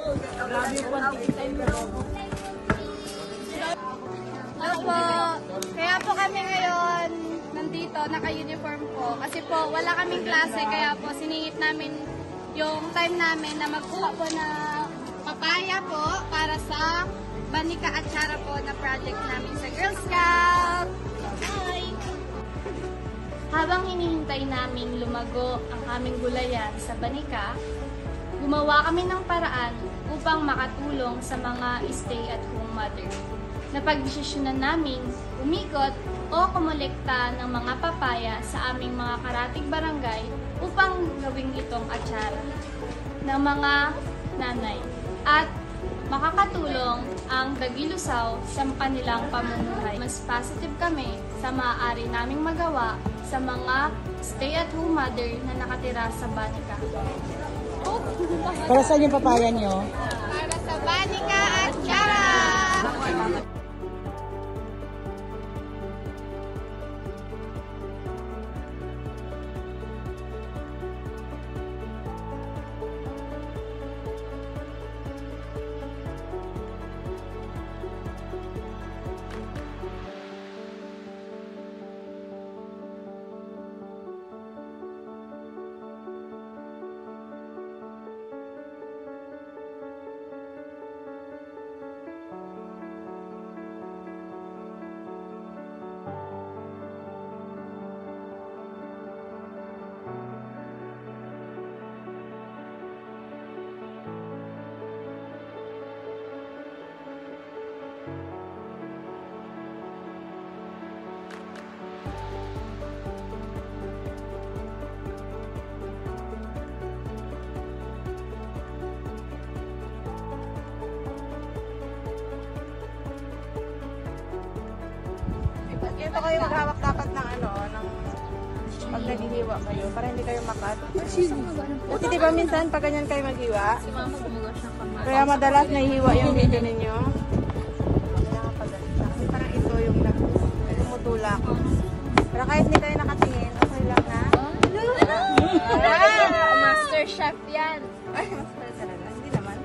Hello po. Kaya po kami ngayon nandito, naka-uniform po. Kasi po wala kaming klase, kaya po siningit namin yung time namin na magkuha po na papaya po para sa Banika at Chara po na project namin sa Girl Scout. Hi! Habang hinihintay naming lumago ang aming gulayan sa Banika, gumawa kami ng paraan upang makatulong sa mga stay-at-home mother. Napagdesisyonan namin umikot o kumolekta ng mga papaya sa aming mga karatig barangay upang gawing itong atsara ng mga nanay at makakatulong ang Dagilusaw sa kanilang pamumuhay. Mas positive kami sa maaari naming magawa sa mga stay-at-home mother na nakatira sa Banika. Para saan yung papaya nyo? Para sa Banika at Chara! Ito kayo maghawak dapat ng ano, ng pag naghihiwa kayo, para hindi kayo makat. Kasi diba minsan pag ganyan kayo maghiwa, kaya madalas nahihiwa yung dito ninyo. Kasi parang ito yung tumutulak. Pero kahit hindi kayo nakatingin, okay lang na. Master Chef yan! Master talaga, hindi naman.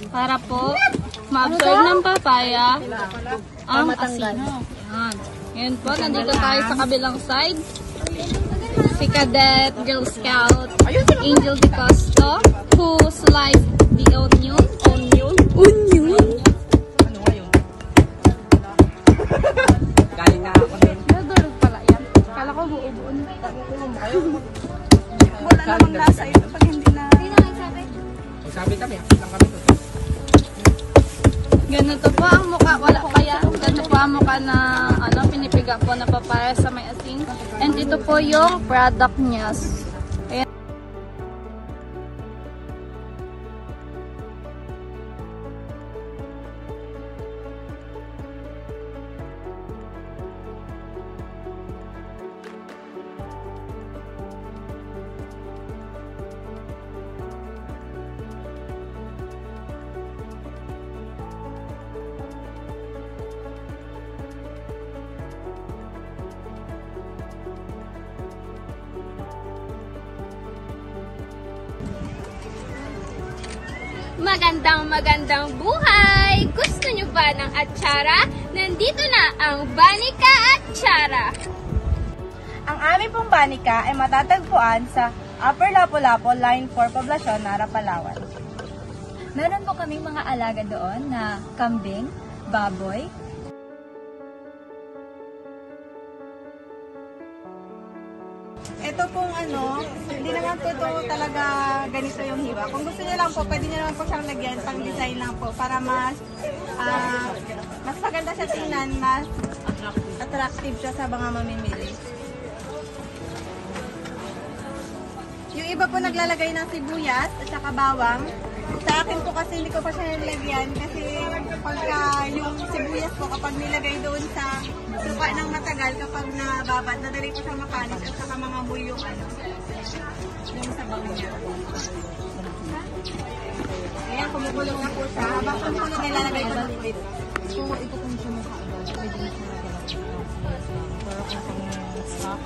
Para po ma-absorb ng papaya ang asino. Yan. Ngayon po, nandito tayo sa kabilang side. Si Cadet Girl Scout Angel De Costo, who sliced the onion. Galing na ako din. Nadulog pala yan. Kala ko buo-buon. Wala namang lasa ito pag hindi na... Sabi kami, lang kami to. Ganito po ang mukha, wala pa yan. Ganito po ang mukha na pinipiga po na papaya sa may asin. And ito po yung product niya. Ayan. Magandang buhay! Gusto nyo ba ng atsara? Nandito na ang Banika at Chara. Ang aming pong Banika ay matatagpuan sa Upper Lapu-Lapu, Line 4, Poblacion, Nara, Palawan. Meron po kaming mga alaga doon na kambing, baboy, Ito pong hindi naman po ito talaga ganito yung hiwa. Kung gusto niyo lang po, pwede niyo naman po siyang lagyan, pang design lang po, para mas maganda siya tingnan, mas attractive siya sa mga mamimili. Yung iba po naglalagay ng sibuyas at saka bawang. Sa akin po kasi hindi ko pa siya nilagyan kasi pagka yung sibuyas po, kapag nilagay doon sa suka ng matagal, kapag nababad, nadali ko siyang mapanis at saka mangamoy yung ano, yung sabaw niya. Ayan, kumukulong na po siya. Habang kumukulong, nilalagay ko ng wait. So, ito kung siya mo kaagad. Pwede mo siya pero kung stock,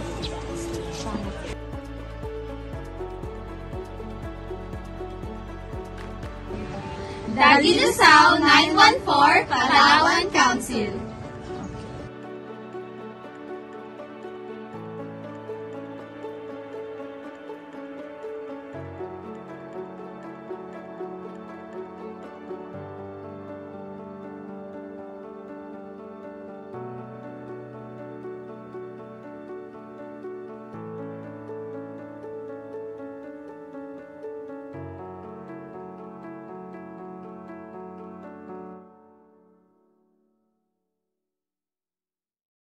Daddy Lusao 914, Palawan Council.